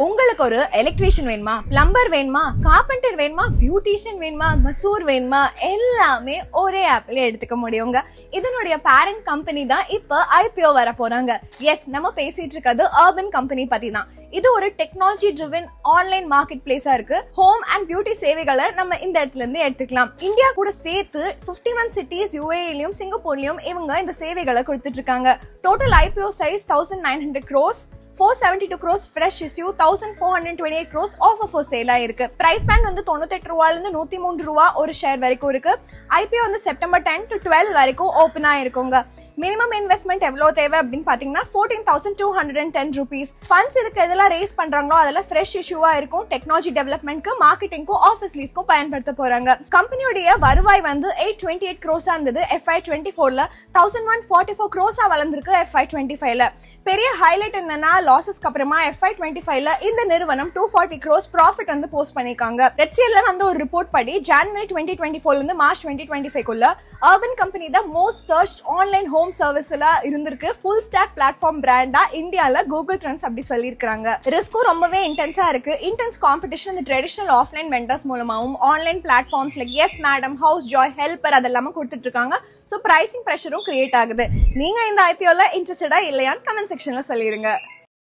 உங்களுக்கு ஒரு எலக்ட்ரீஷியன் வேணுமா, பிளம்பர் வேணுமா, கார்பெண்டர் வேணுமா, பியூட்டிஷியன் வேணுமா, மசூர் வேணுமா, எல்லாமே ஒரே ஆப்ல எடுத்துக்க முடியுங்க. இதனுடைய பேரண்ட் கம்பெனி தான் இப்ப IPO வர போறாங்க. எஸ், நம்ம பேசிட்டு இருக்கிறது அர்பன் கம்பெனி பத்தி தான். இது ஒரு டெக்னாலஜி ட்ரிவன் ஆன்லைன் மார்க்கெட் பிளேஸா இருக்கு. ஹோம் அண்ட் பியூட்டி சேவைகளை நம்ம இந்த இடத்துல இருந்து எடுத்துக்கலாம். இந்தியா கூட சேர்த்து 51 சிட்டிஸ் UAEலயும் சிங்கப்பூர்லயும் இவங்க இந்த சேவைகளை கொடுத்துட்டு இருக்காங்க. Total IPO size 1900 crores, 472 crores fresh issue, 1428 crores offer for sale ஆயிருக்கு. பிரைஸ் பேண்ட் வந்து 98 ரூபாயில இருந்து 103 ரூபாய் ஒரு ஷேர் வரைக்கும் இருக்கு. IPO வந்து செப்டம்பர் 10 to 12 வரைக்கும் ஓபன் ஆயிருக்குங்க. மினிமம் இன்வெஸ்ட்மெண்ட் எவ்வளவு தேவை அப்படின்னு பாத்தீங்கன்னா 14,210 rupees. ஃபண்ட்ஸ் இதுக்கு எதெல்லாம் ரேஸ் பண்றாங்களோ அதெல்லாம் ஃப்ரெஷ் இஷ்யூவா இருக்கும். டெக்னாலஜி டெவலப்மெண்ட்க்கு, மார்க்கெட்டிங்க்கும், ஆஃபீஸ் லீஸ்க்கும் பயன்படுத்த போறாங்க. கம்பெனியோட வருவாய் வந்து 828 crores இருந்தது FY24ல, 1144 crores வளர்ந்திருக்கு FY25ல. பெரிய ஹைலைட் என்னன்னா லாசஸ்க்கு அப்புறமா FY25ல இந்த நிறுவனம் 240 crores ப்ராஃபிட் வந்து போஸ்ட் பண்ணிருக்காங்க. ரெட்சியல்ல வந்து ஒரு ரிப்போர்ட் படி ஜனவரி 2024ல இருந்து மார்ச் 2025க்குள்ள அர்பன் கம்பெனி தான் மோஸ்ட் சர்ச்ட் ஆன்லைன் ஹோம் சர்வீஸ்ல இருந்திருக்கு. ஃபுல் ஸ்டாக் பிளாட்ஃபார்ம் பிராண்டா இந்தியால கூகுள் ட்ரெண்ட்ஸ் அப்படி சொல்லியிருக்காங்க. ரிஸ்க்கும் ரொம்பவே இன்டென்ஸா இருக்கு. இன்டென்ஸ் காம்படிஷன் இந்த ட்ரெடிஷனல் ஆஃப்லைன் வெண்டர்ஸ் மூலமாவும் online platforms like Yes Madam, Housejoy, helper அதெல்லாம கொடுத்துட்டு இருக்காங்க. ஸோ பிரைசிங் ப்ரெஷரும் கிரியேட் ஆகுது. நீங்க இந்த IPOல இன்ட்ரெஸ்டடா இல்லையான்னு கமெண்ட் செக்ஷன்ல சொல்லிருங்க.